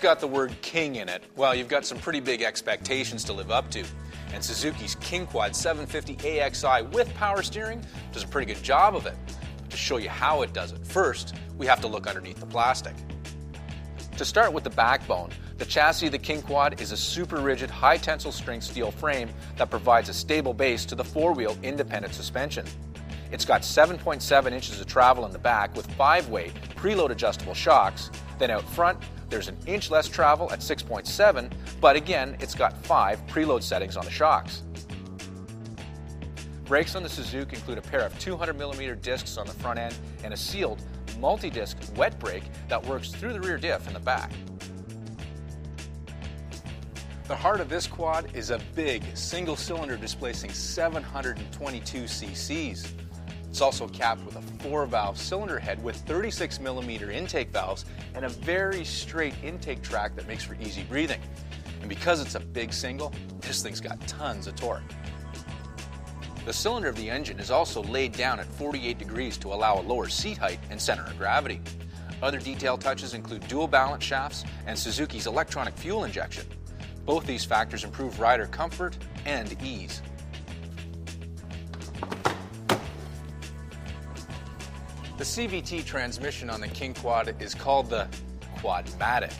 got the word king in it, well, you've got some pretty big expectations to live up to. And Suzuki's King Quad 750 AXI with power steering does a pretty good job of it. But to show you how it does it, first, we have to look underneath the plastic. To start with the backbone, the chassis of the King Quad is a super rigid, high tensile strength steel frame that provides a stable base to the four-wheel independent suspension. It's got 7.7 inches of travel in the back with 5-way preload adjustable shocks. Then out front, there's an inch less travel at 6.7, but again, it's got 5 preload settings on the shocks. Brakes on the Suzuki include a pair of 200mm discs on the front end and a sealed multi-disc wet brake that works through the rear diff in the back. The heart of this quad is a big single cylinder displacing 722 cc's. It's also capped with a 4-valve cylinder head with 36mm intake valves and a very straight intake track that makes for easy breathing. And because it's a big single, this thing's got tons of torque. The cylinder of the engine is also laid down at 48 degrees to allow a lower seat height and center of gravity. Other detail touches include dual balance shafts and Suzuki's electronic fuel injection. Both these factors improve rider comfort and ease. The CVT transmission on the King Quad is called the Quadmatic,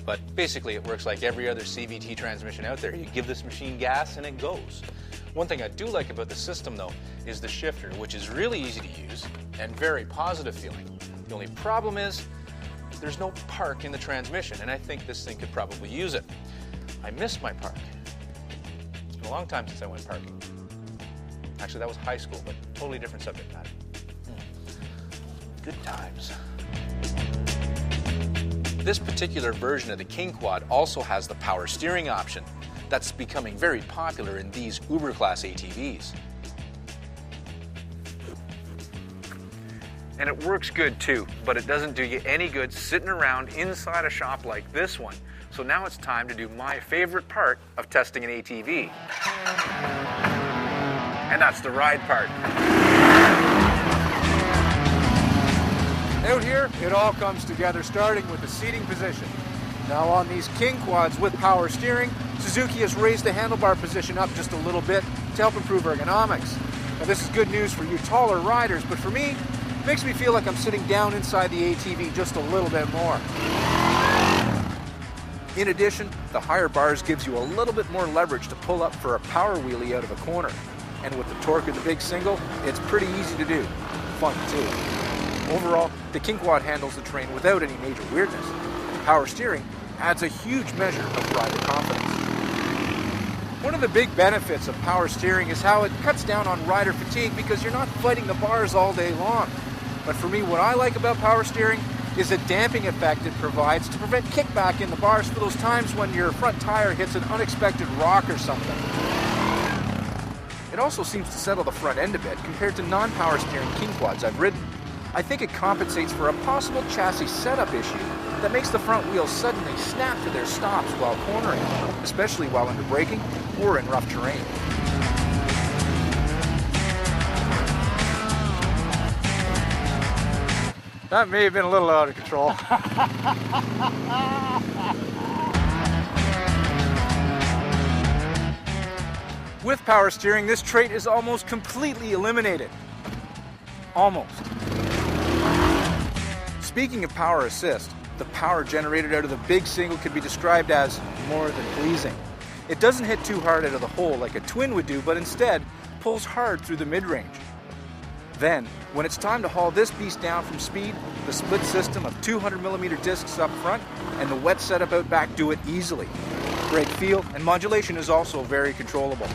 but basically it works like every other CVT transmission out there. You give this machine gas and it goes. One thing I do like about the system though is the shifter, which is really easy to use and very positive feeling. The only problem is there's no park in the transmission, and I think this thing could probably use it. I miss my park. It's been a long time since I went parking. Actually, that was high school, but totally different subject matter. Good times. This particular version of the King Quad also has the power steering option. That's becoming very popular in these Uber class ATVs. And it works good too, but it doesn't do you any good sitting around inside a shop like this one. So now it's time to do my favorite part of testing an ATV. And that's the ride part. Out here, it all comes together, starting with the seating position. Now on these King Quads with power steering, Suzuki has raised the handlebar position up just a little bit to help improve ergonomics. Now this is good news for you taller riders, but for me, it makes me feel like I'm sitting down inside the ATV just a little bit more. In addition, the higher bars gives you a little bit more leverage to pull up for a power wheelie out of a corner. And with the torque of the big single, it's pretty easy to do. Fun too. Overall, the King Quad handles the terrain without any major weirdness. Power steering adds a huge measure of rider confidence. One of the big benefits of power steering is how it cuts down on rider fatigue because you're not fighting the bars all day long. But for me, what I like about power steering is the damping effect it provides to prevent kickback in the bars for those times when your front tire hits an unexpected rock or something. It also seems to settle the front end a bit compared to non-power steering King Quads I've ridden. I think it compensates for a possible chassis setup issue that makes the front wheels suddenly snap to their stops while cornering, especially while under braking or in rough terrain. That may have been a little out of control. With power steering, this trait is almost completely eliminated. Almost. Speaking of power assist, the power generated out of the big single can be described as more than pleasing. It doesn't hit too hard out of the hole like a twin would do, but instead pulls hard through the mid-range. Then, when it's time to haul this beast down from speed, the split system of 200mm discs up front and the wet setup out back do it easily. Brake feel and modulation is also very controllable.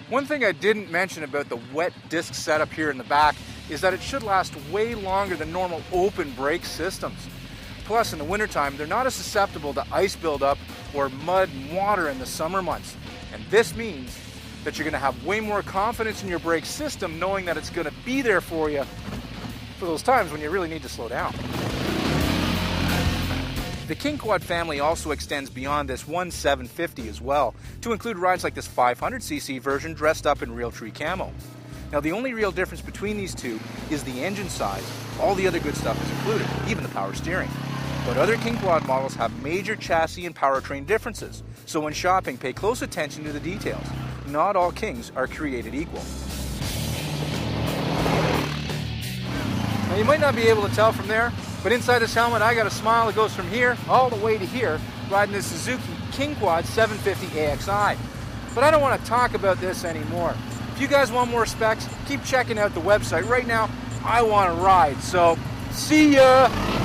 One thing I didn't mention about the wet disc setup here in the back is that it should last way longer than normal open brake systems. Plus, in the wintertime, they're not as susceptible to ice buildup or mud and water in the summer months. And this means that you're going to have way more confidence in your brake system knowing that it's going to be there for you for those times when you really need to slow down. The King Quad family also extends beyond this 750 as well, to include rides like this 500cc version dressed up in Realtree camo. Now the only real difference between these two is the engine size. All the other good stuff is included, even the power steering. But other King Quad models have major chassis and powertrain differences, so when shopping, pay close attention to the details. Not all Kings are created equal. Now you might not be able to tell from there, but inside this helmet I got a smile that goes from here all the way to here, riding this Suzuki King Quad 750 AXI. But I don't want to talk about this anymore. If you guys want more specs, keep checking out the website. Right now, I want to ride, so see ya!